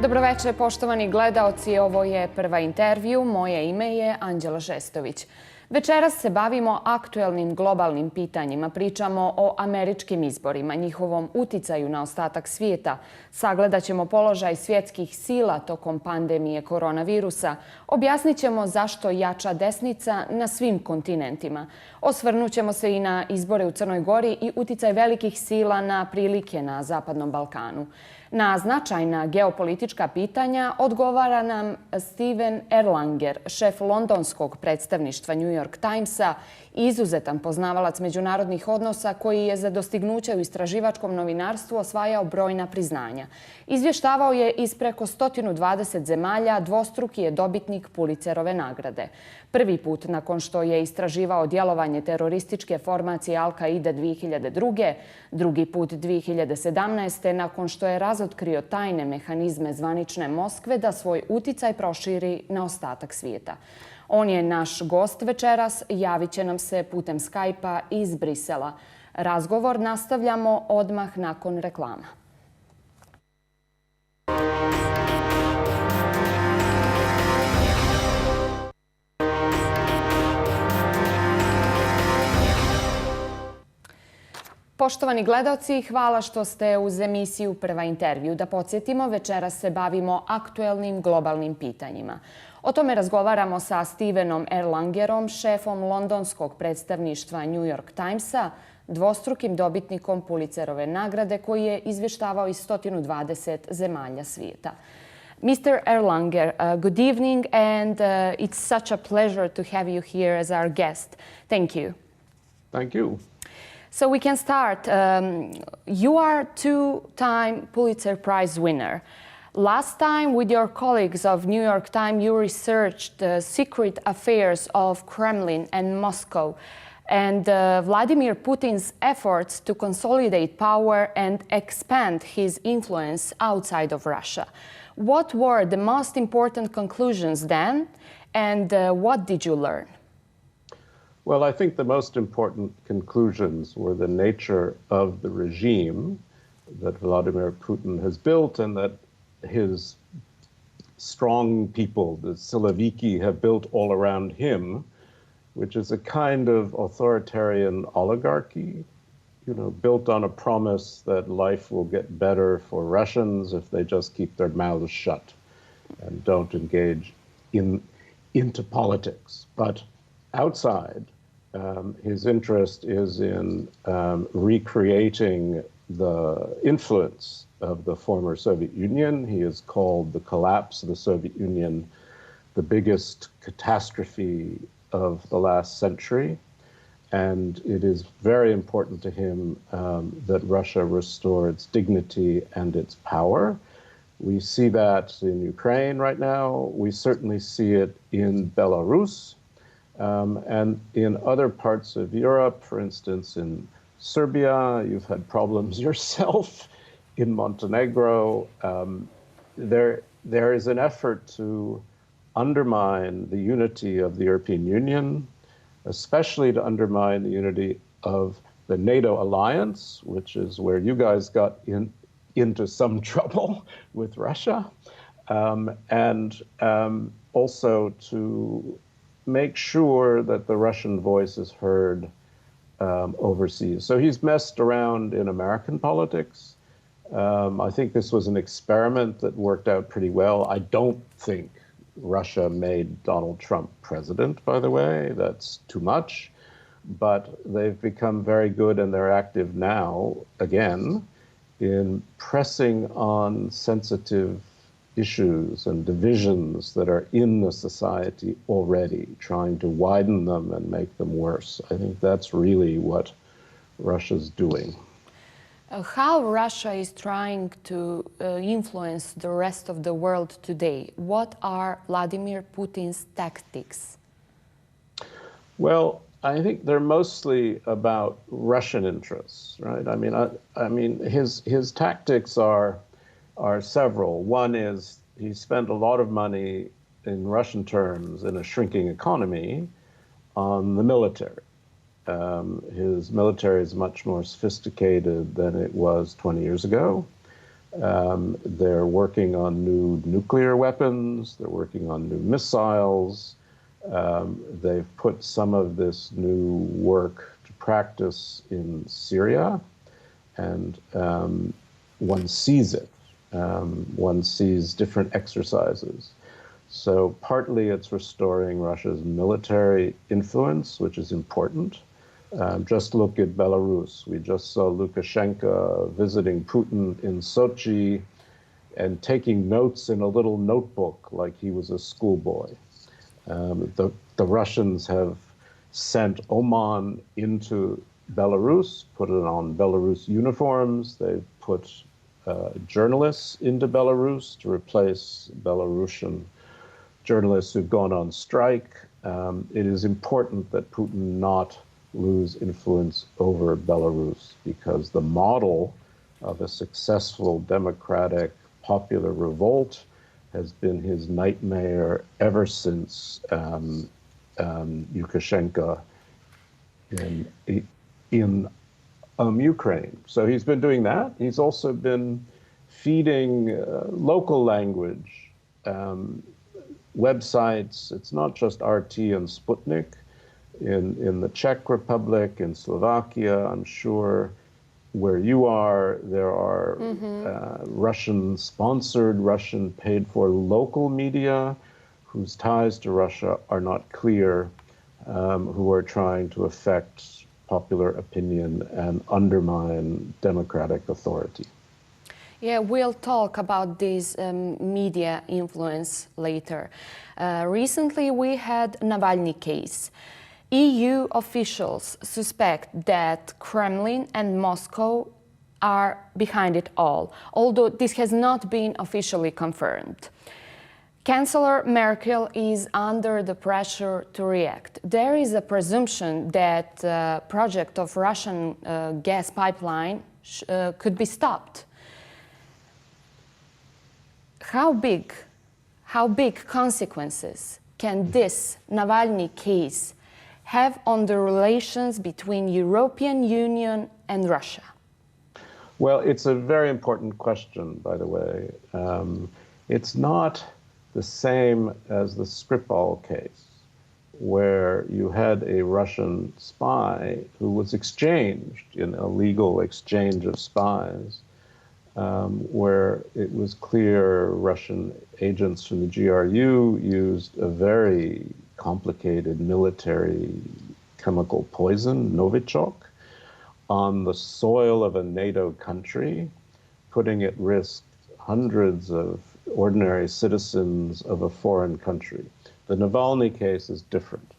Dobroveče, poštovani gledaoci, ovo je Prva intervju. Moje ime je Anđela Šestović. Večeras se bavimo aktuelnim globalnim pitanjima. Pričamo o američkim izborima, njihovom uticaju na ostatak svijeta. Sagledat ćemo položaj svjetskih sila tokom pandemije koronavirusa. Objasnit ćemo zašto jača desnica na svim kontinentima. Osvrnut ćemo se i na izbore u Crnoj Gori i uticaj velikih sila na prilike na Zapadnom Balkanu. Na značajna geopolitička pitanja odgovara nam Stiven Erlanger, šef londonskog predstavništva New York Timesa, izuzetan poznavalac međunarodnih odnosa koji je za dostignuće u istraživačkom novinarstvu osvajao brojna priznanja. Izvještavao je iz preko 120 zemalja, dvostruki je dobitnik Pulitzerove nagrade. Prvi put nakon što je istraživao djelovanje terorističke formacije Al-Qaide 2002. Drugi put 2017. nakon što je razotkrio tajne mehanizme zvanične Moskve da svoj uticaj proširi na ostatak svijeta. On je naš gost večeras, javit će nam se putem Skype-a iz Brisela. Razgovor nastavljamo odmah nakon reklama. Poštovani gledaoci, hvala što ste uz emisiju Prva intervju. Da podsjetimo, večeras se bavimo aktuelnim globalnim pitanjima. O tome razgovaramo sa Stivenom Erlangerom, šefom londonskog predstavništva New York Timesa, dvostrukim dobitnikom Pulitzerove nagrade koji je izvještavao iz 120 zemalja svijeta. Mr. Erlanger, good evening and it's such a pleasure to have you here as our guest. Thank you. Thank you. So we can start. You are two-time Pulitzer Prize winner. Last time, with your colleagues of New York Times, you researched the secret affairs of Kremlin and Moscow and Vladimir Putin's efforts to consolidate power and expand his influence outside of Russia. What were the most important conclusions then, and what did you learn? Well, I think the most important conclusions were the nature of the regime that Vladimir Putin has built and that his strong people, the Siloviki, have built all around him, which is a kind of authoritarian oligarchy, built on a promise that life will get better for Russians if they just keep their mouths shut and don't engage into politics. But outside, his interest is in recreating the influence of the former Soviet Union. He has called the collapse of the Soviet Union the biggest catastrophe of the last century. And it is very important to him that Russia restore its dignity and its power. We see that in Ukraine right now. We certainly see it in Belarus. And in other parts of Europe, for instance, in Serbia, you've had problems yourself. In Montenegro, there is an effort to undermine the unity of the European Union, especially to undermine the unity of the NATO alliance, which is where you guys got into some trouble with Russia, and also to make sure that the Russian voice is heard overseas. So he's messed around in American politics. I think this was an experiment that worked out pretty well. I don't think Russia made Donald Trump president, by the way. That's too much. But they've become very good, and they're active now, again, in pressing on sensitive issues and divisions that are in the society already, trying to widen them and make them worse. I think that's really what Russia's doing. How Russia is trying to influence the rest of the world today? What are Vladimir Putin's tactics? Well, I think they're mostly about Russian interests, right? I mean, his tactics are several. One is he spent a lot of money in Russian terms in a shrinking economy on the military. His military is much more sophisticated than it was 20 years ago. They're working on new nuclear weapons. They're working on new missiles. They've put some of this new work to practice in Syria, and one sees it. One sees different exercises. So partly it's restoring Russia's military influence, which is important. Just look at Belarus. We just saw Lukashenko visiting Putin in Sochi and taking notes in a little notebook like he was a schoolboy. The Russians have sent Oman into Belarus, put it on Belarus uniforms. They've put journalists into Belarus to replace Belarusian journalists who've gone on strike. It is important that Putin not lose influence over Belarus, because the model of a successful democratic popular revolt has been his nightmare ever since Lukashenko in Ukraine. So he's been doing that. He's also been feeding local language websites. It's not just RT and Sputnik. In the Czech Republic, in Slovakia, I'm sure where you are, there are Russian-sponsored, Russian-paid-for local media whose ties to Russia are not clear, who are trying to affect popular opinion and undermine democratic authority. Yeah, we'll talk about this media influence later. Recently, we had Navalny case. EU officials suspect that Kremlin and Moscow are behind it all, although this has not been officially confirmed. Chancellor Merkel is under the pressure to react. There is a presumption that the project of Russian gas pipeline could be stopped. How big consequences can this Navalny case have on the relations between European Union and Russia? Well, it's a very important question, by the way. It's not the same as the Skripal case, where you had a Russian spy who was exchanged in a legal exchange of spies, where it was clear Russian agents from the GRU used a very complicated military chemical poison, Novichok, on the soil of a NATO country, putting at risk hundreds of ordinary citizens of a foreign country. The Navalny case is different.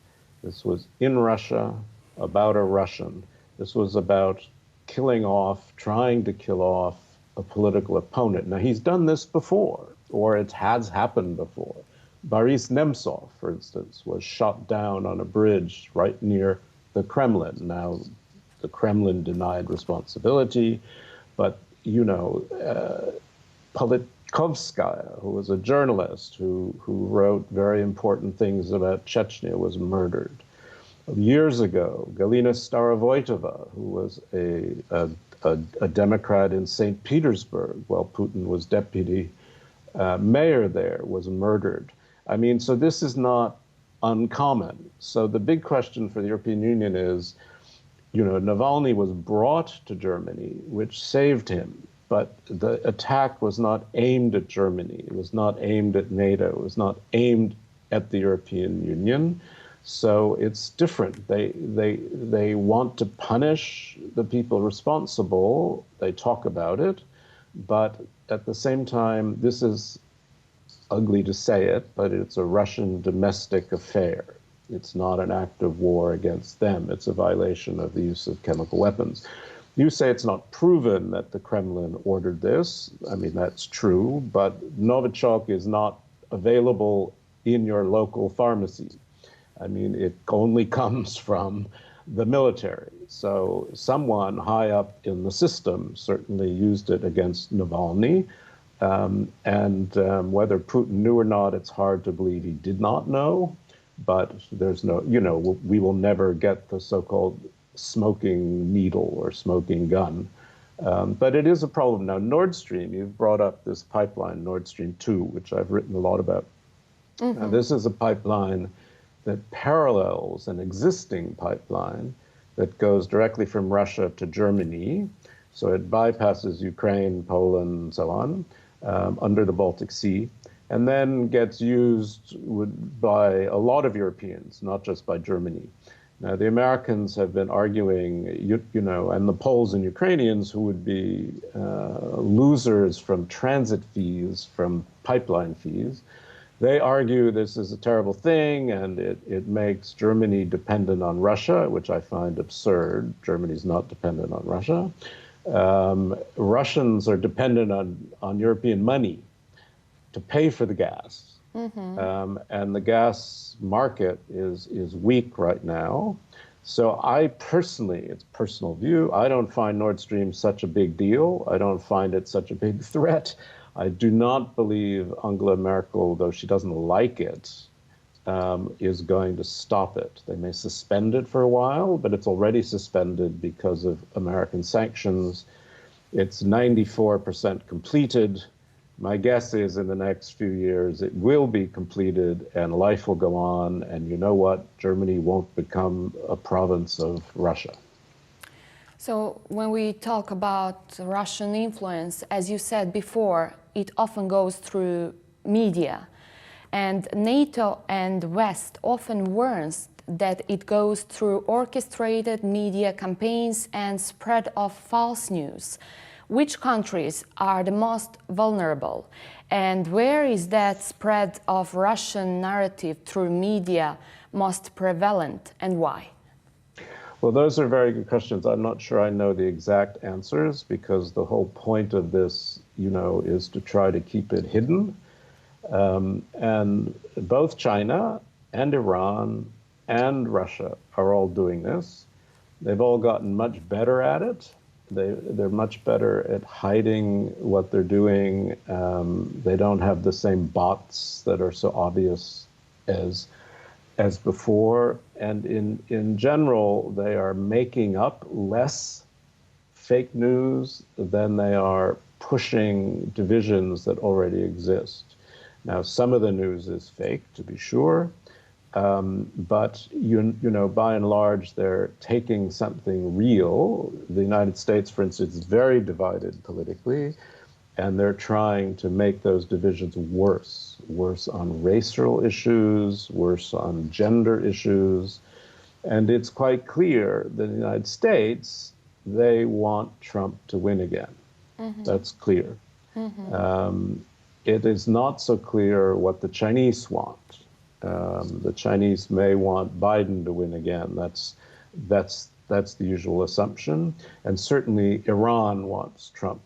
This was in Russia, about a Russian. This was about trying to kill off a political opponent. Now, he's done this before, or it has happened before. Boris Nemtsov, for instance, was shot down on a bridge right near the Kremlin. Now, the Kremlin denied responsibility, but, Politkovskaya, who was a journalist who wrote very important things about Chechnya, was murdered. Years ago, Galina Starovoitova, who was a Democrat in St. Petersburg while Putin was deputy mayor there, was murdered. I mean, so this is not uncommon. So the big question for the European Union is, Navalny was brought to Germany, which saved him. But the attack was not aimed at Germany. It was not aimed at NATO. It was not aimed at the European Union. So it's different. They want to punish the people responsible. They talk about it. But at the same time, this is ugly to say it, but it's a Russian domestic affair. It's not an act of war against them. It's a violation of the use of chemical weapons. You say it's not proven that the Kremlin ordered this. I mean, that's true, but Novichok is not available in your local pharmacy. I mean, it only comes from the military. So someone high up in the system certainly used it against Navalny. Whether Putin knew or not, it's hard to believe he did not know. But there's no, we will never get the so-called smoking needle or smoking gun. But it is a problem. Now, Nord Stream, you've brought up this pipeline, Nord Stream 2, which I've written a lot about. Now, this is a pipeline that parallels an existing pipeline that goes directly from Russia to Germany. So it bypasses Ukraine, Poland, and so on, under the Baltic Sea, and then gets used by a lot of Europeans, not just by Germany. Now, the Americans have been arguing, and the Poles and Ukrainians, who would be losers from transit fees, from pipeline fees, they argue this is a terrible thing, and it makes Germany dependent on Russia, which I find absurd. Germany's not dependent on Russia. Russians are dependent on European money to pay for the gas. And the gas market is weak right now. So I personally, it's a personal view, I don't find Nord Stream such a big deal. I don't find it such a big threat. I do not believe Angela Merkel, though she doesn't like it, is going to stop it. They may suspend it for a while, but it's already suspended because of American sanctions. It's 94% completed. My guess is in the next few years it will be completed and life will go on, and you know what? Germany won't become a province of Russia. So when we talk about Russian influence, as you said before, it often goes through media. And NATO and West often warns that it goes through orchestrated media campaigns and spread of false news. Which countries are the most vulnerable? And where is that spread of Russian narrative through media most prevalent, and why? Well, those are very good questions. I'm not sure I know the exact answers, because the whole point of this, is to try to keep it hidden. And both China and Iran and Russia are all doing this. They've all gotten much better at it. They're much better at hiding what they're doing. They don't have the same bots that are so obvious as before. And in general, they are making up less fake news than they are pushing divisions that already exist. Now, some of the news is fake, to be sure, but by and large, they're taking something real. The United States, for instance, is very divided politically, and they're trying to make those divisions worse on racial issues, worse on gender issues. And it's quite clear that in the United States, they want Trump to win again. That's clear. It is not so clear what the Chinese want. The Chinese may want Biden to win again. That's the usual assumption. And certainly Iran wants Trump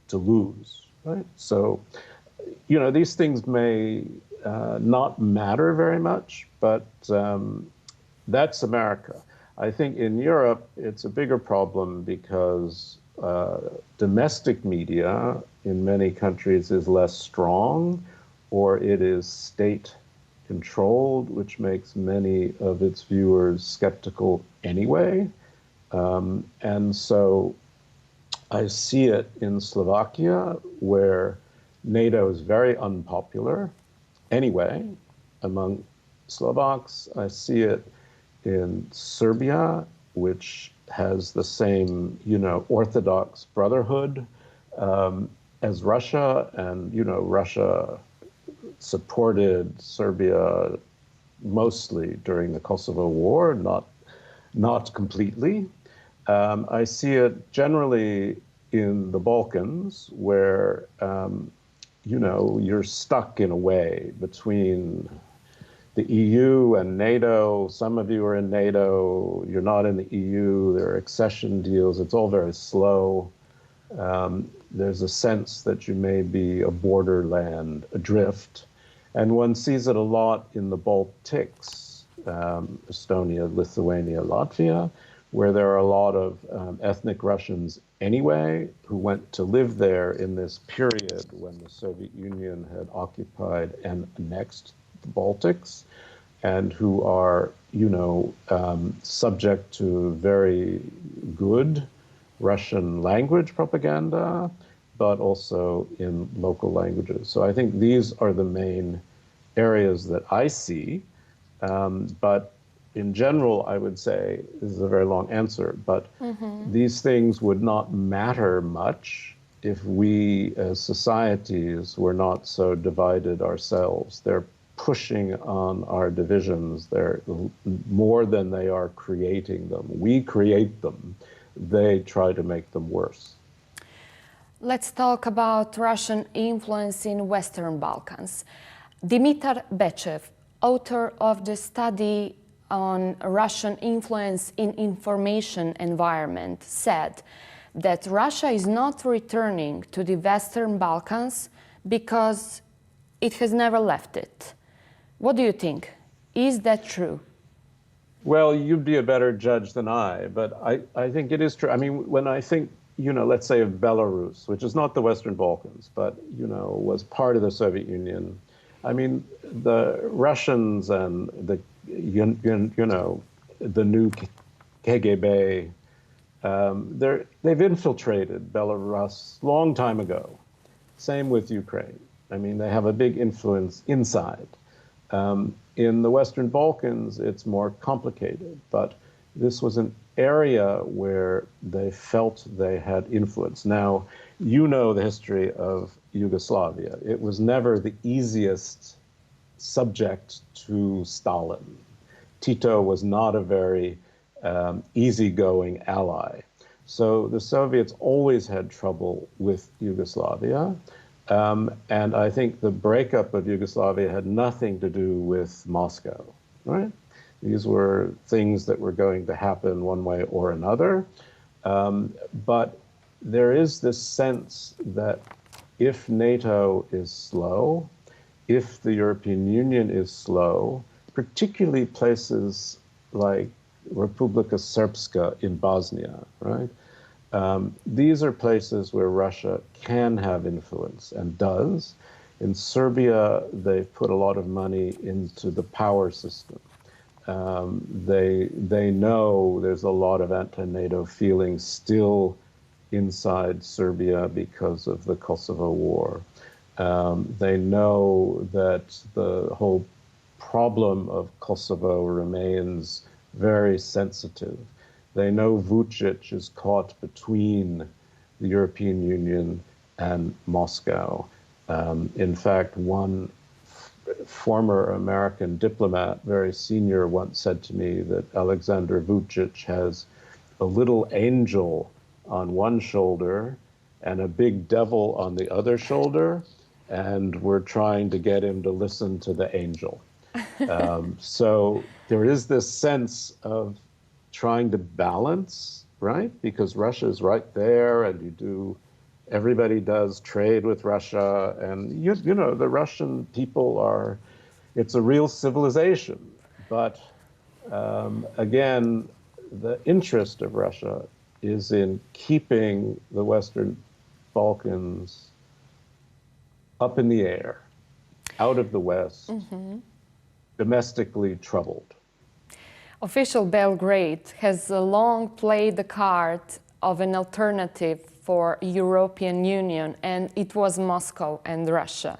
to lose, right? So, these things may not matter very much, but that's America. I think in Europe, it's a bigger problem because domestic media in many countries is less strong, or it is state-controlled, which makes many of its viewers skeptical anyway. And so I see it in Slovakia, where NATO is very unpopular anyway among Slovaks. I see it in Serbia, which has the same, Orthodox brotherhood as Russia, and, Russia supported Serbia mostly during the Kosovo War, not completely. I see it generally in the Balkans, where, you're stuck in a way between the EU and NATO. Some of you are in NATO, you're not in the EU, there are accession deals, it's all very slow. There's a sense that you may be a borderland adrift. And one sees it a lot in the Baltics, Estonia, Lithuania, Latvia, where there are a lot of ethnic Russians anyway who went to live there in this period when the Soviet Union had occupied and annexed the Baltics, and who are, subject to very good Russian language propaganda, but also in local languages. So I think these are the main areas that I see. But in general, I would say, this is a very long answer, but these things would not matter much if we as societies were not so divided ourselves. They're pushing on our divisions. They're more than they are creating them. We create them. They try to make them worse. Let's talk about Russian influence in Western Balkans. Dimitar Bechev, author of the study on Russian influence in information environment, said that Russia is not returning to the Western Balkans because it has never left it. What do you think? Is that true? Well, you'd be a better judge than I, but I think it is true. I mean, when I think, let's say of Belarus, which is not the Western Balkans, but, was part of the Soviet Union. I mean, the Russians and the new KGB, they've infiltrated Belarus long time ago. Same with Ukraine. I mean, they have a big influence inside. In the Western Balkans, it's more complicated, but this was an area where they felt they had influence. Now, you know the history of Yugoslavia. It was never the easiest subject to Stalin. Tito was not a very easygoing ally. So the Soviets always had trouble with Yugoslavia. And I think the breakup of Yugoslavia had nothing to do with Moscow, right? These were things that were going to happen one way or another. But there is this sense that if NATO is slow, if the European Union is slow, particularly places like Republika Srpska in Bosnia, right? These are places where Russia can have influence and does. In Serbia, they've put a lot of money into the power system. They know there's a lot of anti-NATO feeling still inside Serbia because of the Kosovo War. They know that the whole problem of Kosovo remains very sensitive. They know Vucic is caught between the European Union and Moscow. In fact, one former American diplomat, very senior, once said to me that Alexander Vucic has a little angel on one shoulder and a big devil on the other shoulder, and we're trying to get him to listen to the angel. So there is this sense of trying to balance, right? Because Russia is right there, and everybody does trade with Russia, and the Russian people it's a real civilization. But again, the interest of Russia is in keeping the Western Balkans up in the air, out of the West, domestically troubled. Official Belgrade has long played the card of an alternative for European Union, and it was Moscow and Russia,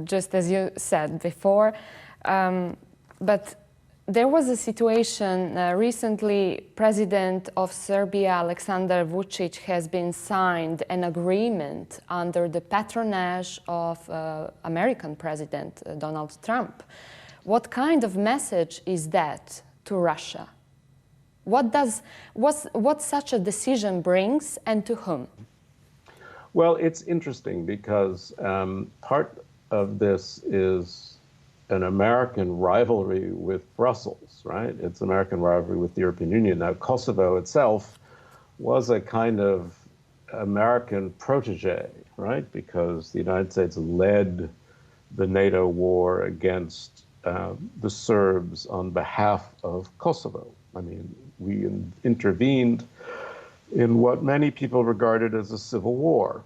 just as you said before. But there was a situation recently. President of Serbia, Alexander Vucic, has been signed an agreement under the patronage of American President Donald Trump. What kind of message is that to Russia? What such a decision brings, and to whom? Well, it's interesting because part of this is an American rivalry with Brussels, right? It's American rivalry with the European Union. Now, Kosovo itself was a kind of American protege, right? Because the United States led the NATO war against the Serbs on behalf of Kosovo. I mean, we intervened in what many people regarded as a civil war.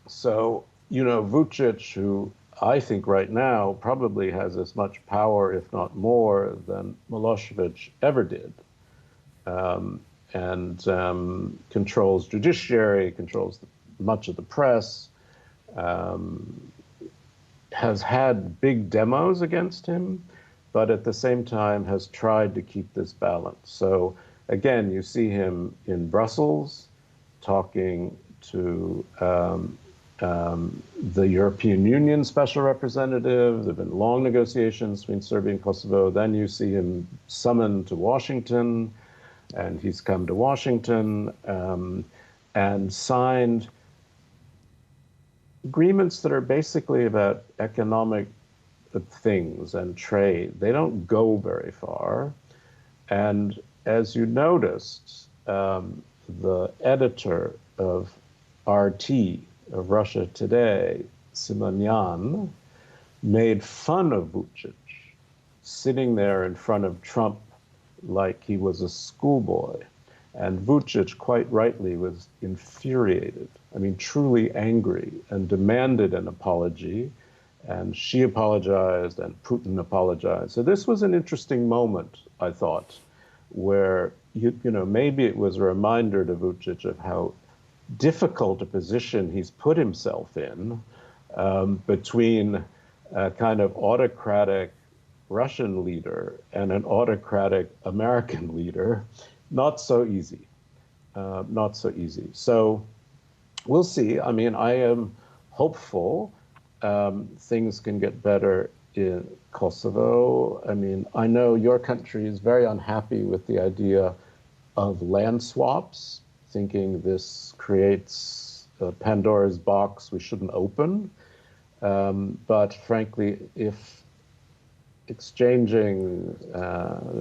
So, Vucic, who I think right now probably has as much power, if not more, than Milosevic ever did, and controls judiciary, controls much of the press, has had big demos against him, but at the same time has tried to keep this balance. So again, you see him in Brussels talking to the European Union special representative. There have been long negotiations between Serbia and Kosovo. Then you see him summoned to Washington, and he's come to Washington and signed agreements that are basically about economic things and trade. They don't go very far. And as you noticed, the editor of RT, of Russia Today, Simonyan, made fun of Vučić, sitting there in front of Trump like he was a schoolboy. And Vučić, quite rightly, was infuriated. I mean, truly angry, and demanded an apology. And she apologized, and Putin apologized. So this was an interesting moment, I thought, where maybe it was a reminder to Vučić of how difficult a position he's put himself in between a kind of autocratic Russian leader and an autocratic American leader. Not so easy. Not so easy. So we'll see. I mean, I am hopeful things can get better in Kosovo. I mean, I know your country is very unhappy with the idea of land swaps, thinking this creates a Pandora's box we shouldn't open. But frankly, if exchanging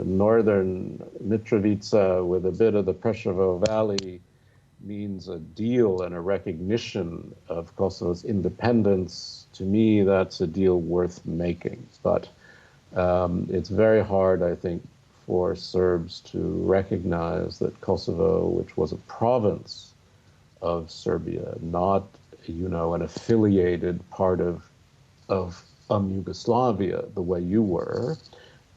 northern Mitrovica with a bit of the Preševo Valley means a deal and a recognition of Kosovo's independence, to me, that's a deal worth making. But it's very hard, I think, for Serbs to recognize that Kosovo, which was a province of Serbia, not, an affiliated part of Yugoslavia, the way you were,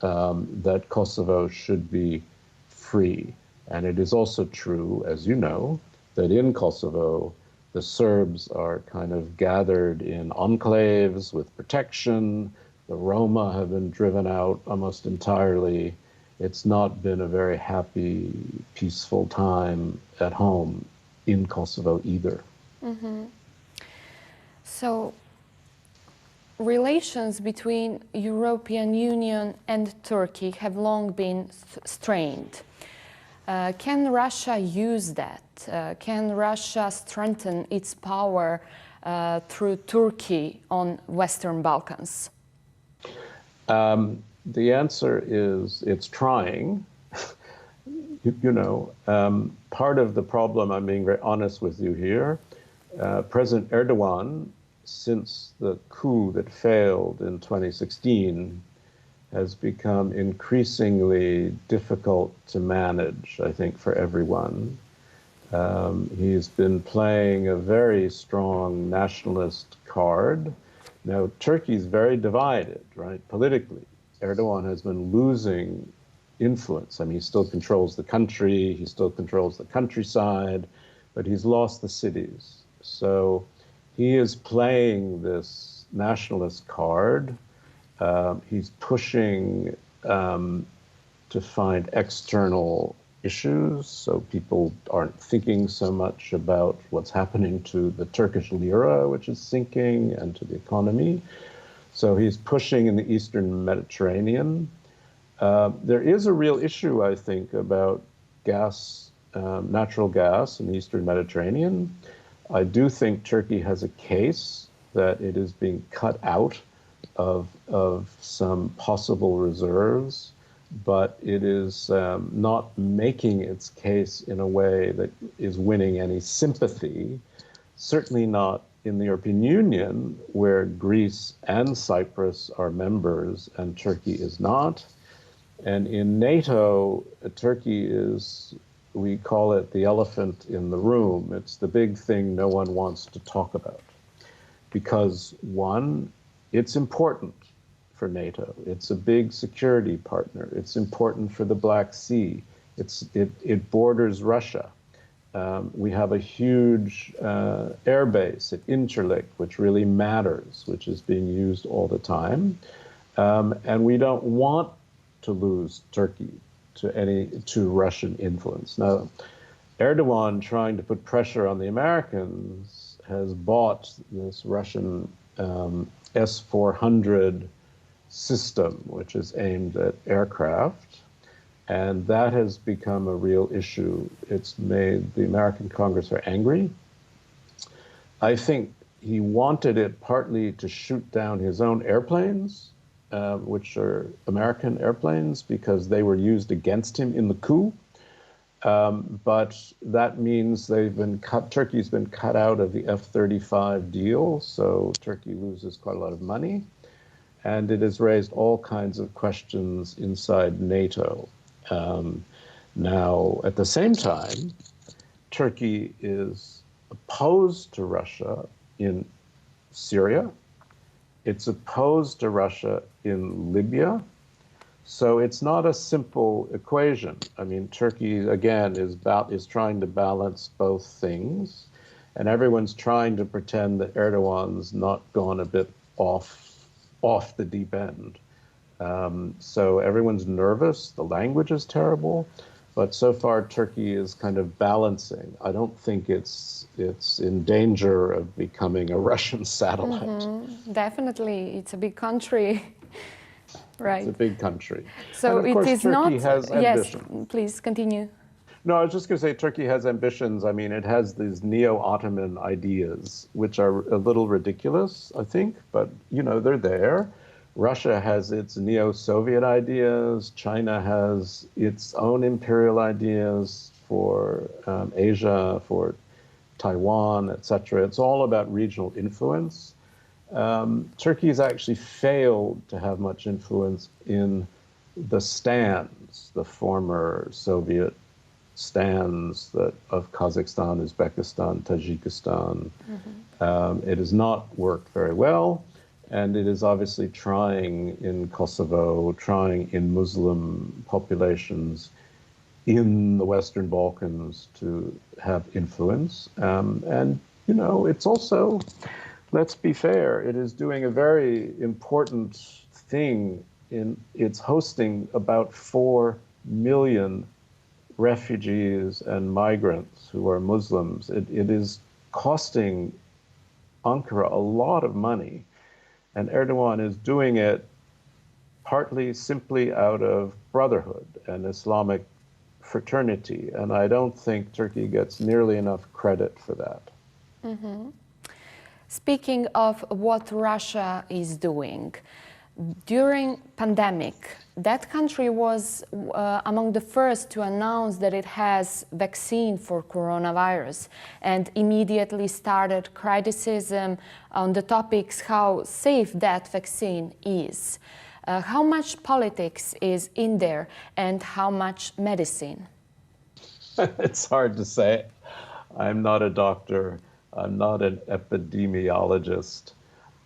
that Kosovo should be free. And it is also true, as you know, that in Kosovo, the Serbs are kind of gathered in enclaves with protection. The Roma have been driven out almost entirely. It's not been a very happy, peaceful time at home in Kosovo either. Mm-hmm. So, relations between European Union and Turkey have long been strained. Can Russia use that? Can Russia strengthen its power through Turkey on Western Balkans? The answer is it's trying. Part of the problem, I'm being very honest with you here, President Erdogan, since the coup that failed in 2016, has become increasingly difficult to manage, I think, for everyone. He's been playing a very strong nationalist card. Now, Turkey's very divided, right, politically. Erdogan has been losing influence. I mean, he still controls the country, he still controls the countryside, but he's lost the cities. So he is playing this nationalist card. He's pushing to find external issues, so people aren't thinking so much about what's happening to the Turkish lira, which is sinking, and to the economy. So he's pushing in the Eastern Mediterranean. There is a real issue, I think, about gas, natural gas in the Eastern Mediterranean. I do think Turkey has a case that it is being cut out of some possible reserves, but it is not making its case in a way that is winning any sympathy, certainly not in the European Union, where Greece and Cyprus are members and Turkey is not. And in NATO, Turkey is, we call it the elephant in the room. It's the big thing no one wants to talk about. Because, one, it's important for NATO. It's a big security partner. It's important for the Black Sea. It borders Russia. We have a huge air base at Incirlik, which really matters, which is being used all the time. And we don't want to lose Turkey to Russian influence. Now, Erdogan, trying to put pressure on the Americans, has bought this Russian S-400 system, which is aimed at aircraft. And that has become a real issue. It's made the American Congress very angry. I think he wanted it partly to shoot down his own airplanes, which are American airplanes, because they were used against him in the coup. But that means Turkey's been cut out of the F-35 deal, so Turkey loses quite a lot of money. And it has raised all kinds of questions inside NATO. Now, at the same time, Turkey is opposed to Russia in Syria. It's opposed to Russia in Libya. So it's not a simple equation. I mean, Turkey, again, is trying to balance both things. And everyone's trying to pretend that Erdogan's not gone a bit off the deep end. So everyone's nervous. The language is terrible. But so far, Turkey is kind of balancing. I don't think it's in danger of becoming a Russian satellite. Mm-hmm. Definitely. It's a big country. Right. It's a big country. So and of course, it is Turkey not... has ambition. Yes, please continue. No, I was just going to say Turkey has ambitions. I mean, it has these neo-Ottoman ideas, which are a little ridiculous, I think, but, they're there. Russia has its neo-Soviet ideas. China has its own imperial ideas for Asia, for Taiwan, etc. It's all about regional influence. Turkey has actually failed to have much influence in the stands, the former Soviet stands of Kazakhstan, Uzbekistan, Tajikistan. Mm-hmm. It has not worked very well. And it is obviously trying in Kosovo, trying in Muslim populations in the Western Balkans to have influence. And, it's also, let's be fair, it is doing a very important thing. It's hosting about 4 million refugees and migrants who are Muslims. It is costing Ankara a lot of money. And Erdogan is doing it partly simply out of brotherhood and Islamic fraternity. And I don't think Turkey gets nearly enough credit for that. Mm-hmm. Speaking of what Russia is doing, during pandemic, that country was among the first to announce that it has vaccine for coronavirus and immediately started criticism on the topics how safe that vaccine is. How much politics is in there and how much medicine? It's hard to say. I'm not a doctor. I'm not an epidemiologist.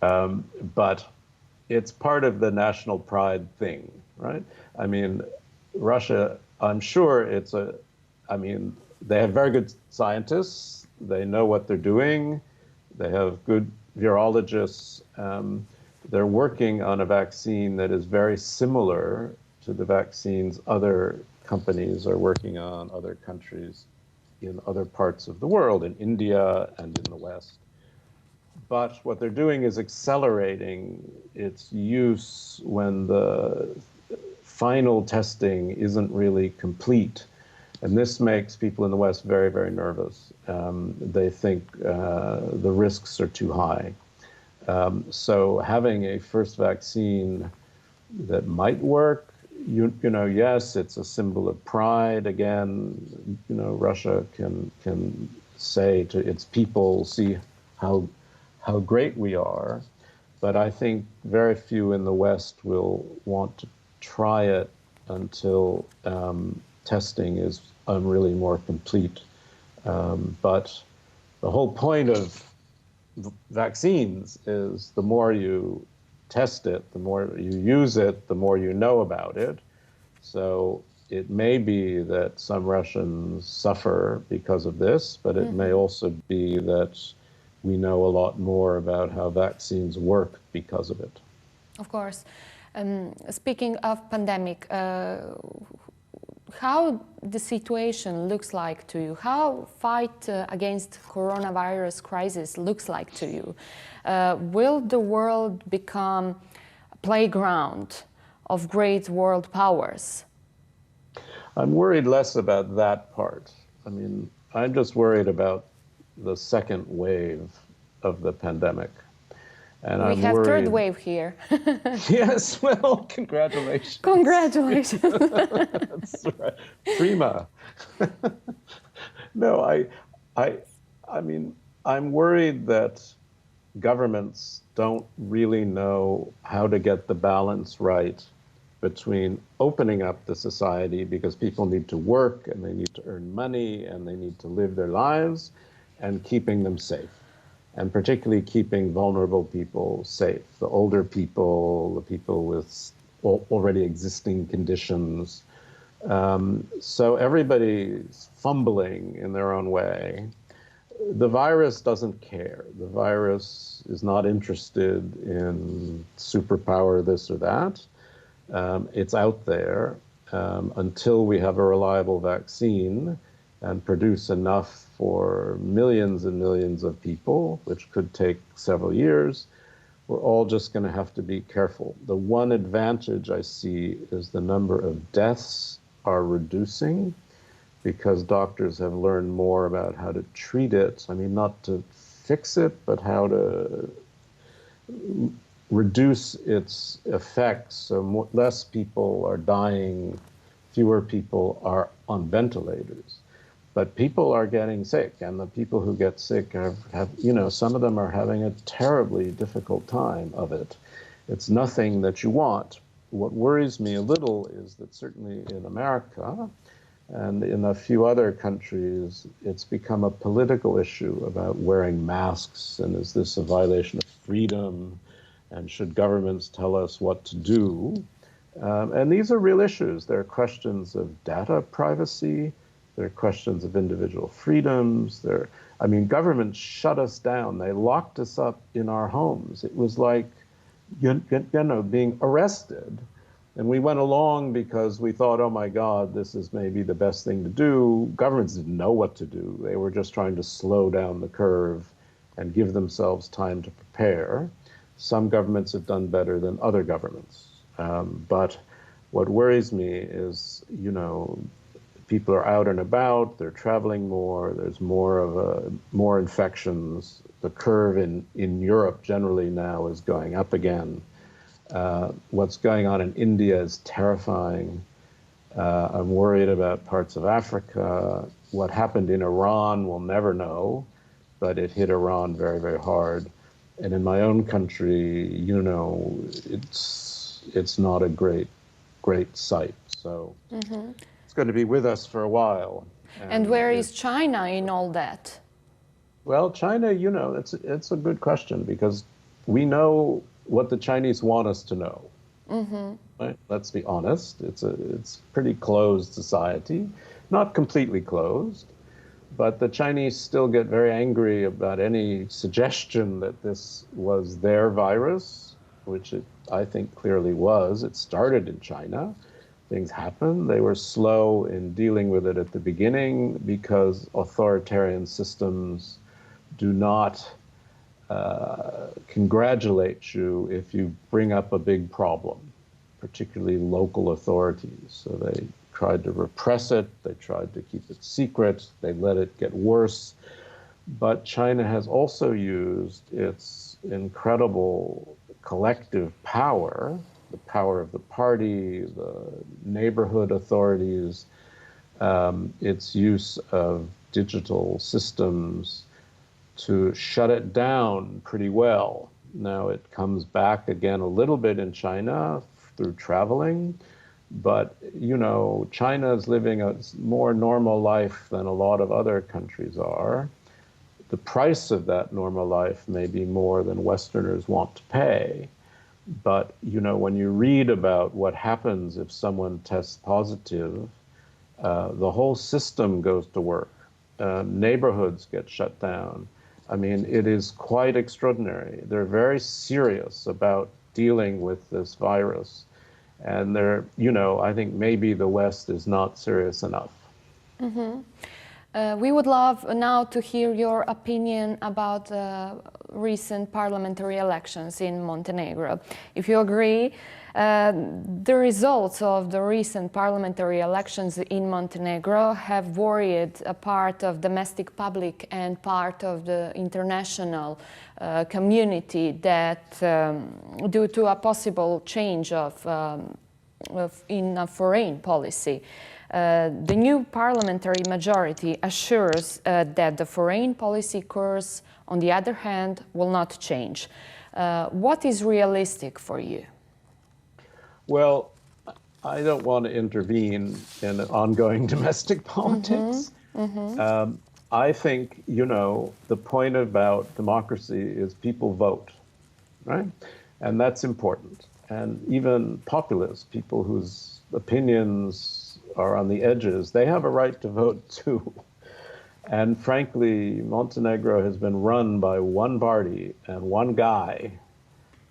But it's part of the national pride thing, right? I mean, Russia, I'm sure they have very good scientists. They know what they're doing. They have good virologists. They're working on a vaccine that is very similar to the vaccines other companies are working on, other countries in other parts of the world, in India and in the West. But what they're doing is accelerating its use when the final testing isn't really complete. And this makes people in the West very, very nervous. They think the risks are too high. So having a first vaccine that might work, yes, it's a symbol of pride. Again, Russia can say to its people, see how great we are. But I think very few in the West will want to try it until testing is really more complete. But the whole point of vaccines is the more you test it, the more you use it, the more you know about it. So it may be that some Russians suffer because of this, but it may also be that we know a lot more about how vaccines work because of it. Of course. Speaking of pandemic, how the situation looks like to you? How fight against coronavirus crisis looks like to you? Will the world become a playground of great world powers? I'm worried less about that part. I mean, I'm just worried about the second wave of the pandemic. And We I'm have worried. third wave here. Yes, well, congratulations. Congratulations. That's right. Prima. No, I mean, I'm worried that governments don't really know how to get the balance right between opening up the society because people need to work and they need to earn money and they need to live their lives, and keeping them safe, and particularly keeping vulnerable people safe, the older people, the people with already existing conditions. So everybody's fumbling in their own way. The virus doesn't care. The virus is not interested in superpower this or that. It's out there until we have a reliable vaccine and produce enough for millions and millions of people, which could take several years. We're all just going to have to be careful. The one advantage I see is the number of deaths are reducing because doctors have learned more about how to treat it. I mean, not to fix it, but how to reduce its effects so less people are dying, fewer people are on ventilators. But people are getting sick, and the people who get sick have, you know, some of them are having a terribly difficult time of it. It's nothing that you want. What worries me a little is that certainly in America and in a few other countries, it's become a political issue about wearing masks, and is this a violation of freedom, and should governments tell us what to do? And these are real issues. There are questions of data privacy. There are questions of individual freedoms. I mean, governments shut us down. They locked us up in our homes. It was like, you know, being arrested. And we went along because we thought, oh my God, this is maybe the best thing to do. Governments didn't know what to do. They were just trying to slow down the curve and give themselves time to prepare. Some governments have done better than other governments. But what worries me is, you know, people are out and about, they're traveling more, there's more infections. The curve in Europe generally now is going up again. What's going on in India is terrifying. I'm worried about parts of Africa. What happened in Iran, we'll never know, but it hit Iran very, very hard. And in my own country, you know, it's not a great sight. So it's going to be with us for a while. And where is China in all that? Well, China, you know, it's a good question because we know what the Chinese want us to know. Right? Let's be honest. It's pretty closed society, not completely closed, but the Chinese still get very angry about any suggestion that this was their virus, which it, I think, clearly was. It started in China. Things happened. They were slow in dealing with it at the beginning because authoritarian systems do not congratulate you if you bring up a big problem, particularly local authorities. So they tried to repress it. They tried to keep it secret. They let it get worse. But China has also used its incredible collective power, the power of the party, the neighborhood authorities, its use of digital systems to shut it down pretty well. Now it comes back again a little bit in China through traveling, but you know, China is living a more normal life than a lot of other countries are. The price of that normal life may be more than Westerners want to pay. But, when you read about what happens if someone tests positive, the whole system goes to work. Neighborhoods get shut down. I mean, it is quite extraordinary. They're very serious about dealing with this virus. And I think maybe the West is not serious enough. We would love now to hear your opinion about recent parliamentary elections in Montenegro. If you agree, the results of the recent parliamentary elections in Montenegro have worried a part of domestic public and part of the international community that due to a possible change in foreign policy. The new parliamentary majority assures that the foreign policy course, on the other hand, will not change. What is realistic for you? Well, I don't want to intervene in ongoing domestic politics. I think, the point about democracy is people vote, right? And that's important. And even populists, people whose opinions are on the edges, they have a right to vote too. And frankly, Montenegro has been run by one party and one guy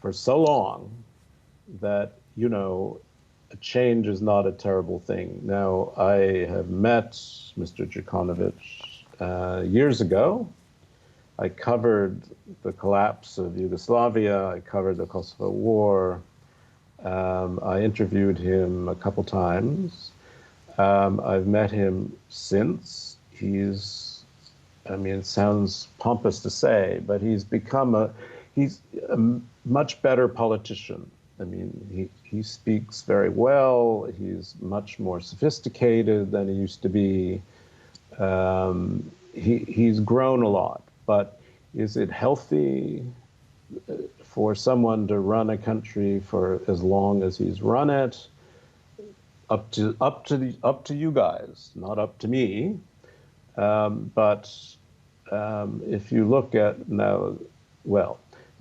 for so long that, a change is not a terrible thing. Now, I have met Mr. Djukanovic years ago. I covered the collapse of Yugoslavia. I covered the Kosovo War. I interviewed him a couple times. I've met him since. It sounds pompous to say, but he's a much better politician. He speaks very well. He's much more sophisticated than he used to be. He's grown a lot, but is it healthy for someone to run a country for as long as he's run it? Up to you guys, not up to me. But if you look at now,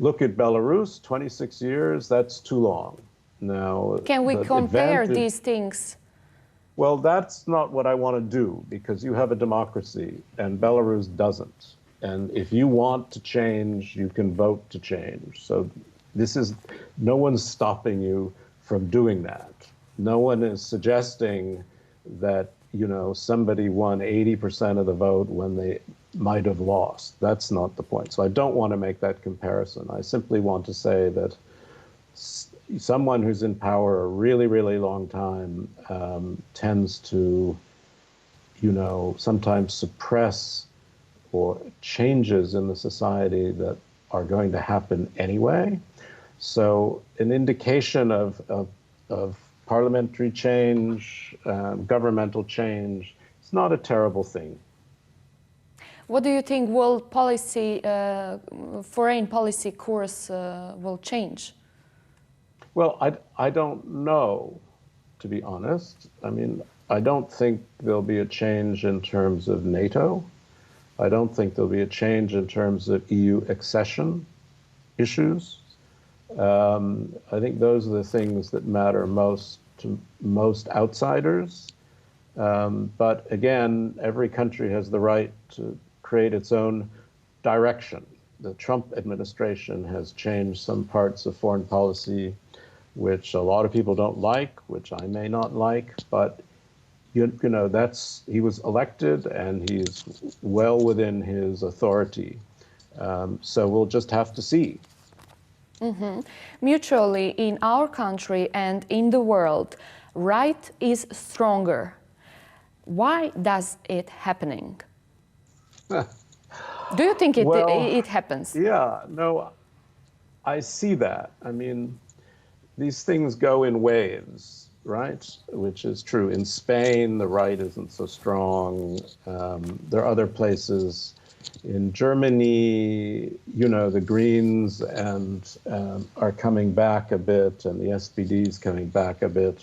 look at Belarus, 26 years, that's too long. Now, can we compare these things? Well, that's not what I want to do, because you have a democracy and Belarus doesn't. And if you want to change, you can vote to change. So no one's stopping you from doing that. No one is suggesting that, somebody won 80% of the vote when they might have lost. That's not the point. So I don't want to make that comparison. I simply want to say that someone who's in power a really, really long time tends to, sometimes suppress or changes in the society that are going to happen anyway. So an indication of parliamentary change, governmental change, it's not a terrible thing. What do you think will foreign policy course will change? Well, I don't know, to be honest. I don't think there'll be a change in terms of NATO. I don't think there'll be a change in terms of EU accession issues. I think those are the things that matter most to most outsiders. But again, every country has the right to create its own direction. The Trump administration has changed some parts of foreign policy which a lot of people don't like, which I may not like, but he was elected and he's well within his authority. So we'll just have to see. Mm-hmm. Mutually, in our country and in the world, right is stronger. Why does it happening? Do you think it happens? Yeah, no, I see that. These things go in waves, right? Which is true. In Spain, the right isn't so strong. There are other places. In Germany, the Greens are coming back a bit, and the SPD is coming back a bit.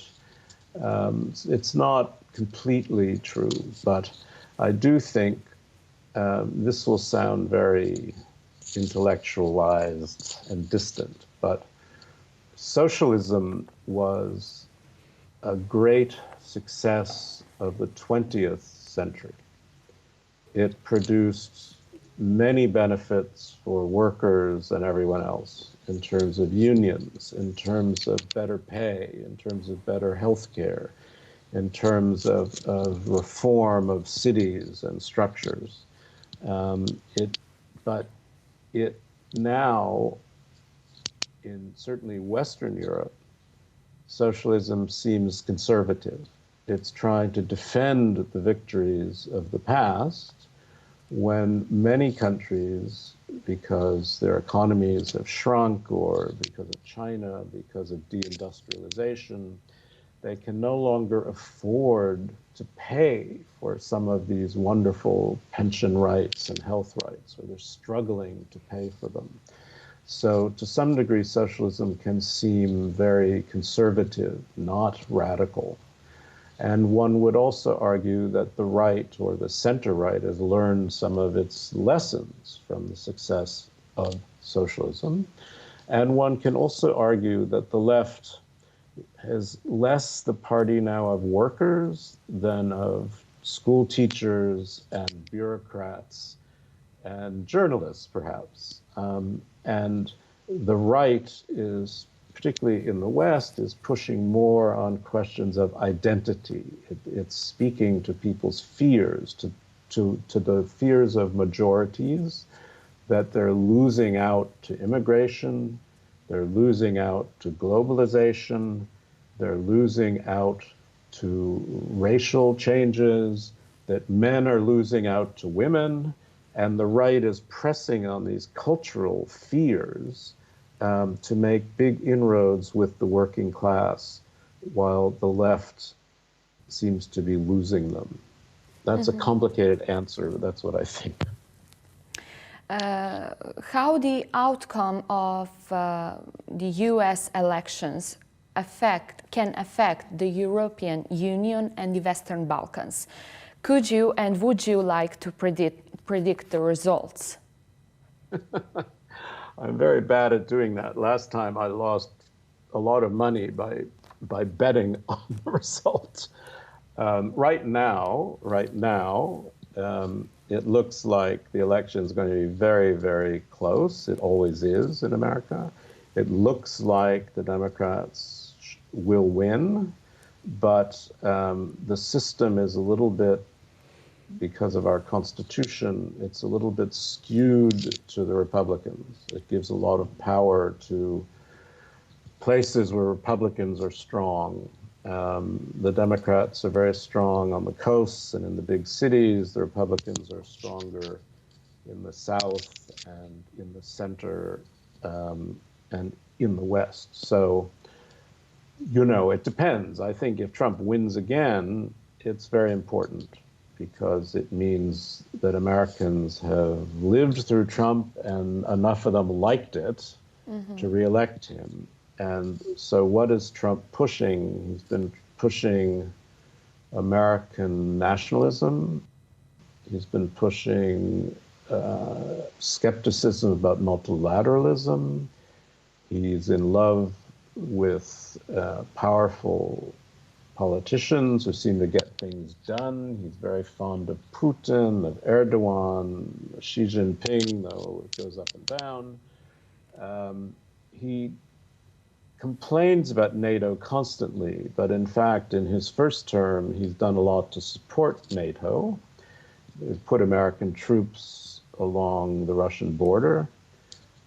It's not completely true, but I do think this will sound very intellectualized and distant, but socialism was a great success of the 20th century. It produced many benefits for workers and everyone else in terms of unions, in terms of better pay, in terms of better health care, in terms of reform of cities and structures. But it now, in certainly Western Europe, socialism seems conservative. It's trying to defend the victories of the past when many countries, because their economies have shrunk or because of China, because of deindustrialization, they can no longer afford to pay for some of these wonderful pension rights and health rights, or they're struggling to pay for them. So to some degree, socialism can seem very conservative, not radical. And one would also argue that the right or the center right has learned some of its lessons from the success of socialism. And one can also argue that the left is less the party now of workers than of school teachers and bureaucrats and journalists, perhaps. And the right is, particularly in the West, is pushing more on questions of identity. It's speaking to people's fears, to the fears of majorities, that they're losing out to immigration, they're losing out to globalization, they're losing out to racial changes, that men are losing out to women, and the right is pressing on these cultural fears to make big inroads with the working class, while the left seems to be losing them. That's a complicated answer, but that's what I think. How the outcome of the US elections can affect the European Union and the Western Balkans? Could you and would you like to predict the results? I'm very bad at doing that. Last time I lost a lot of money by betting on the result. Right now, it looks like the election is going to be very, very close. It always is in America. It looks like the Democrats will win, but the system is a little bit, because of our Constitution, it's a little bit skewed to the Republicans. It gives a lot of power to places where Republicans are strong. The Democrats are very strong on the coasts and in the big cities. The Republicans are stronger in the South and in the center and in the West. So, it depends. I think if Trump wins again, it's very important, because it means that Americans have lived through Trump and enough of them liked it to reelect him. And so what is Trump pushing? He's been pushing American nationalism. He's been pushing skepticism about multilateralism. He's in love with powerful politicians who seem to get things done. He's very fond of Putin, of Erdogan, Xi Jinping, though it goes up and down. He complains about NATO constantly, but in fact, in his first term, he's done a lot to support NATO. He's put American troops along the Russian border.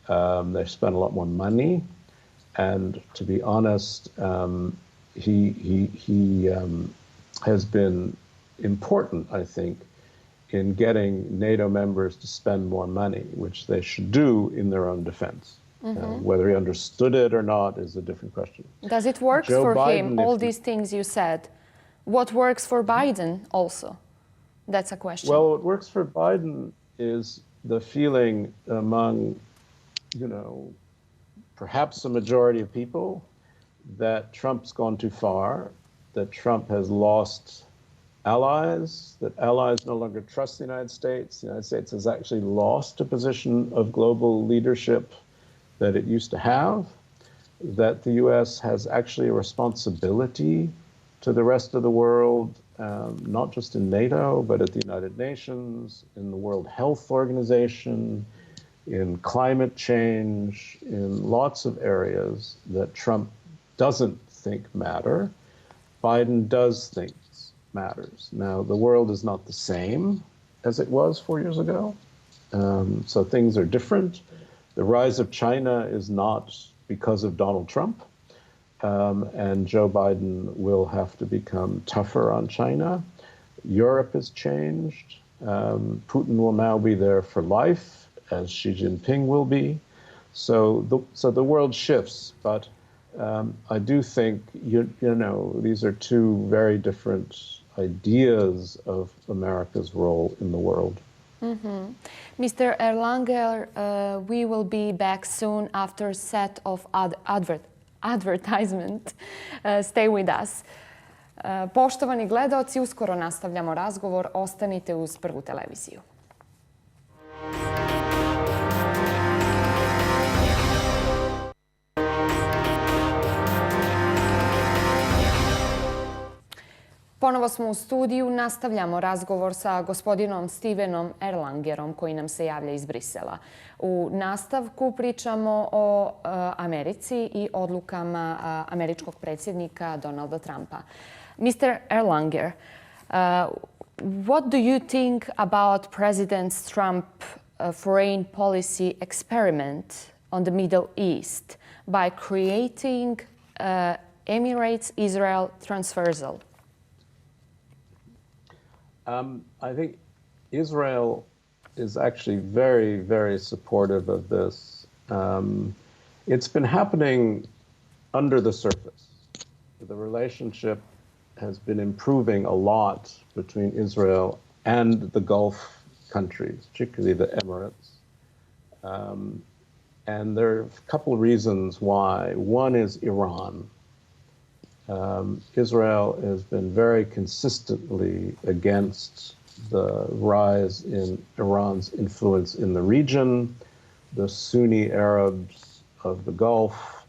They've spent a lot more money. And to be honest, he has been important, I think, in getting NATO members to spend more money, which they should do in their own defense. Whether he understood it or not is a different question. Does it work for him, all these things you said? What works for Biden also? That's a question. Well, what works for Biden is the feeling among, perhaps a majority of people, that Trump's gone too far, that Trump has lost allies, that allies no longer trust the United States. The United States has actually lost a position of global leadership that it used to have, that the US has actually a responsibility to the rest of the world, not just in NATO, but at the United Nations, in the World Health Organization, in climate change, in lots of areas that Trump doesn't think matter. Biden does think matters. Now, the world is not the same as it was 4 years ago, so things are different. The rise of China is not because of Donald Trump, and Joe Biden will have to become tougher on China. Europe has changed. Putin will now be there for life, as Xi Jinping will be. So the world shifts, but I do think, these are two very different ideas of America's role in the world. Mr. Erlanger, we will be back soon after a set of advertisement. Stay with us. Poštovani gledaoci, uskoro nastavljamo razgovor. Ostanite uz Prvu televiziju. Ponovo smo u studiju, nastavljamo razgovor sa gospodinom Stivenom Erlangerom koji nam se javlja iz Brisela. U nastavku pričamo o Americi i odlukama američkog predsjednika Donalda Trumpa. Mr. Erlanger, what do you think about President Trump's foreign policy experiment on the Middle East by creating Emirates-Israel transversal? I think Israel is actually very, very supportive of this. It's been happening under the surface. The relationship has been improving a lot between Israel and the Gulf countries, particularly the Emirates. And there are a couple reasons why. One is Iran. Israel has been very consistently against the rise in Iran's influence in the region. The Sunni Arabs of the Gulf,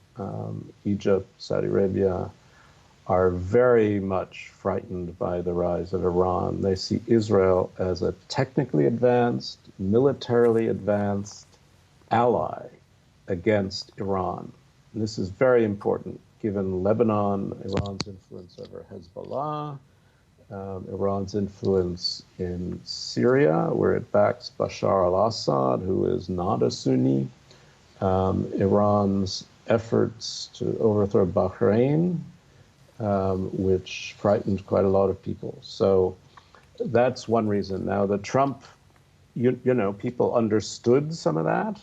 Egypt, Saudi Arabia, are very much frightened by the rise of Iran. They see Israel as a technically advanced, militarily advanced ally against Iran. And this is very important given Lebanon, Iran's influence over Hezbollah, Iran's influence in Syria, where it backs Bashar al-Assad, who is not a Sunni, Iran's efforts to overthrow Bahrain, which frightened quite a lot of people. So that's one reason. Now, the Trump, people understood some of that,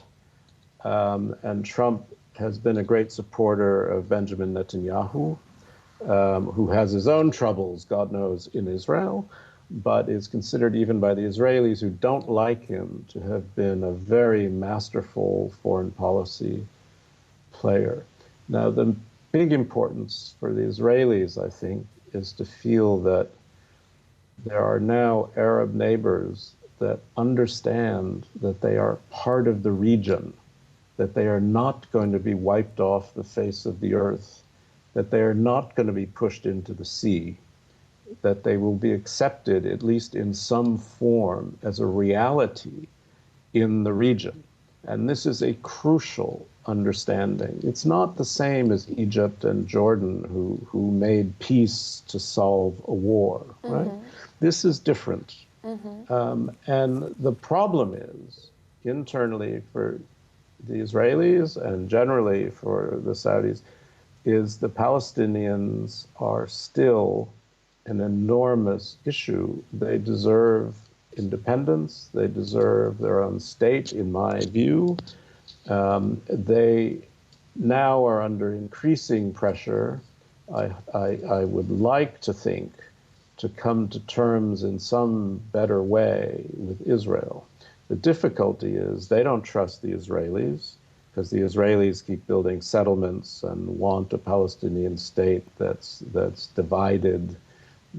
and Trump has been a great supporter of Benjamin Netanyahu, who has his own troubles, God knows, in Israel, but is considered even by the Israelis who don't like him to have been a very masterful foreign policy player. Now, the big importance for the Israelis, I think, is to feel that there are now Arab neighbors that understand that they are part of the region, that they are not going to be wiped off the face of the earth, that they are not going to be pushed into the sea, that they will be accepted, at least in some form, as a reality in the region. And this is a crucial understanding. It's not the same as Egypt and Jordan, who made peace to solve a war, right? This is different. And the problem is, internally for the Israelis and generally for the Saudis, is the Palestinians are still an enormous issue. They deserve independence. They deserve their own state, in my view. They now are under increasing pressure, I would like to think, to come to terms in some better way with Israel. The difficulty is they don't trust the Israelis, because the Israelis keep building settlements and want a Palestinian state that's divided,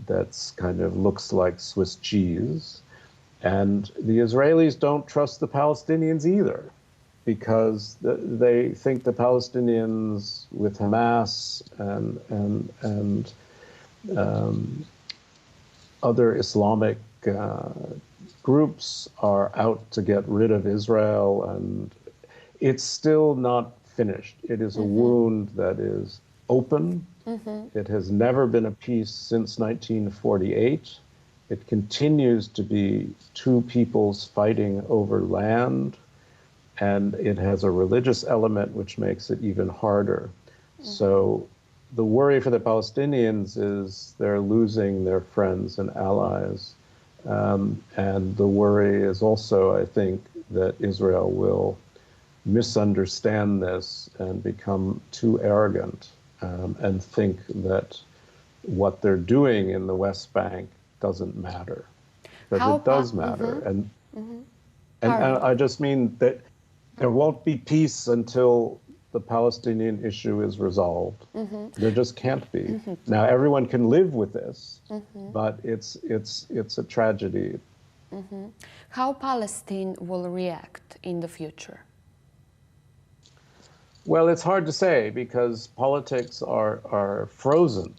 that's kind of looks like Swiss cheese. And the Israelis don't trust the Palestinians either. because they think the Palestinians with Hamas and other Islamic groups are out to get rid of Israel, and it's still not finished. It is a wound that is open. It has never been a peace since 1948. It continues to be two peoples fighting over land, and it has a religious element which makes it even harder. So the worry for the Palestinians is they're losing their friends and allies. And the worry is also, I think, that Israel will misunderstand this and become too arrogant and think that what they're doing in the West Bank doesn't matter. Because it does matter. And I just mean that there won't be peace until the Palestinian issue is resolved. There just can't be. Now, everyone can live with this, but it's a tragedy. How Palestine will react in the future? Well, it's hard to say because politics are frozen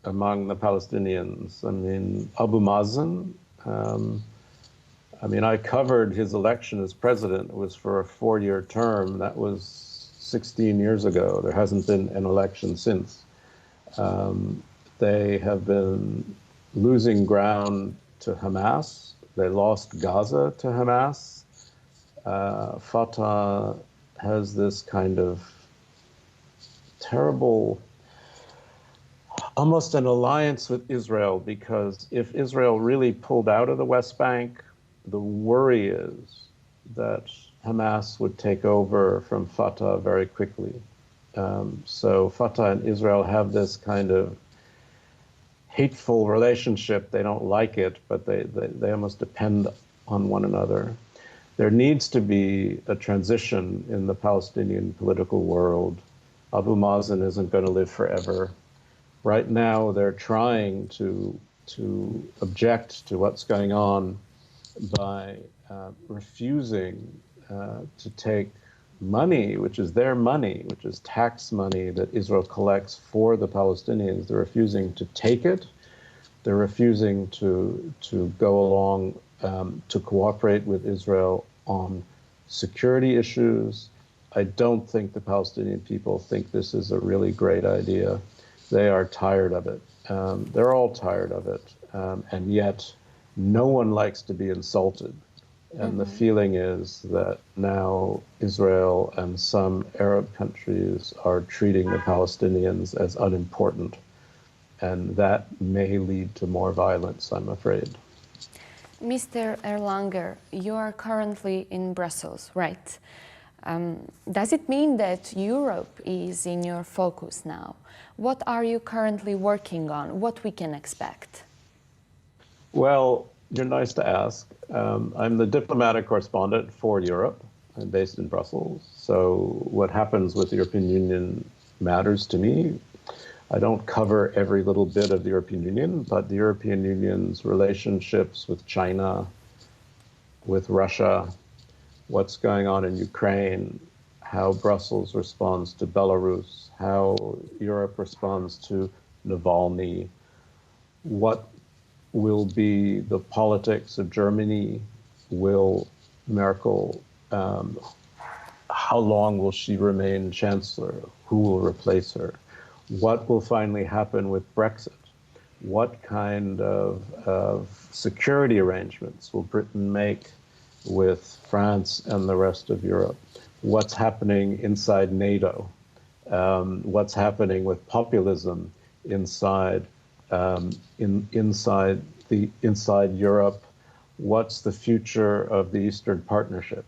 among the Palestinians. I mean, Abu Mazen, I covered his election as president. It was for a 4-year term. That was 16 years ago. There hasn't been an election since. They have been losing ground to Hamas. They lost Gaza to Hamas. Fatah has this kind of terrible, almost an alliance with Israel, because if Israel really pulled out of the West Bank, the worry is that Hamas would take over from Fatah very quickly. So Fatah and Israel have this kind of hateful relationship. They don't like it, but they almost depend on one another. There needs to be a transition in the Palestinian political world. Abu Mazen isn't going to live forever. Right now, they're trying to object to what's going on by refusing to take money, which is their money, which is tax money that Israel collects for the Palestinians. They're refusing to take it. They're refusing to go along to cooperate with Israel on security issues. I don't think the Palestinian people think this is a really great idea. They are tired of it. They're all tired of it. And yet, no one likes to be insulted. And the feeling is that now Israel and some Arab countries are treating the Palestinians as unimportant. And that may lead to more violence, I'm afraid. Mr. Erlanger, you are currently in Brussels, right? Does it mean that Europe is in your focus now? What are you currently working on? What we can expect? Well, you're nice to ask. I'm the diplomatic correspondent for Europe. I'm based in Brussels. So what happens with the European Union matters to me. I don't cover every little bit of the European Union, but the European Union's relationships with China, with Russia, what's going on in Ukraine, how Brussels responds to Belarus, how Europe responds to Navalny, what will be the politics of Germany, will Merkel, how long will she remain chancellor, who will replace her, what will finally happen with Brexit, what kind of security arrangements will Britain make with France and the rest of Europe, what's happening inside NATO, what's happening with populism inside inside Europe, what's the future of the Eastern Partnership,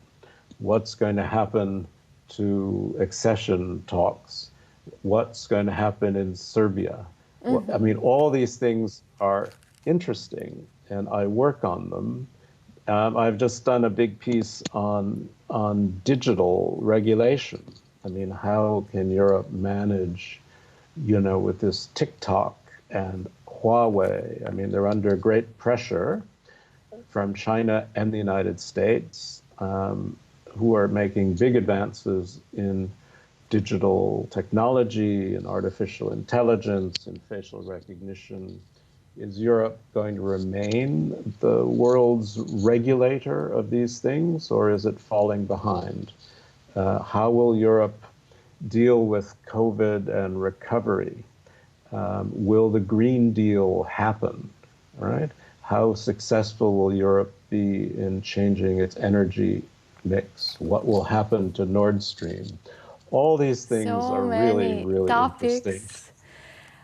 what's going to happen to accession talks, what's going to happen in Serbia. I mean, all these things are interesting, and I work on them. I've just done a big piece on digital regulation. I mean, how can Europe manage, with this TikTok and Huawei? I mean, they're under great pressure from China and the United States, who are making big advances in digital technology and artificial intelligence and facial recognition. Is Europe going to remain the world's regulator of these things, or is it falling behind? How will Europe deal with COVID and recovery? Will the Green Deal happen? Right? How successful will Europe be in changing its energy mix? What will happen to Nord Stream? All these things are really, really interesting.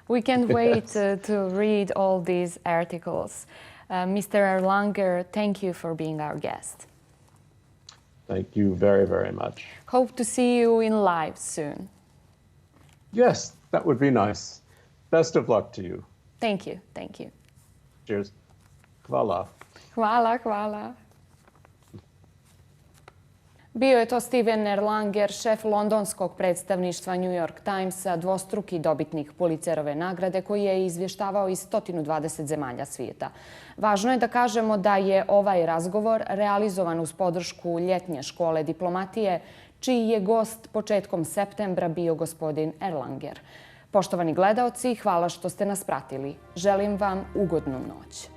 We can't wait Yes. to read all these articles. Mr. Erlanger, thank you for being our guest. Thank you very, very much. Hope to see you in live soon. Yes, that would be nice. Best of luck to you. Thank you, thank you. Cheers. Hvala. Hvala, hvala. Bio je to Stiven Erlanger, šef londonskog predstavništva New York Timesa, dvostruki dobitnik Pulitzerove nagrade koji je izvještavao iz 120 zemalja svijeta. Važno je da kažemo da je ovaj razgovor realizovan uz podršku ljetnje škole diplomatije, čiji je gost početkom septembra bio gospodin Erlanger. Poštovani gledaoci, hvala što ste nas pratili. Želim vam ugodnu noć.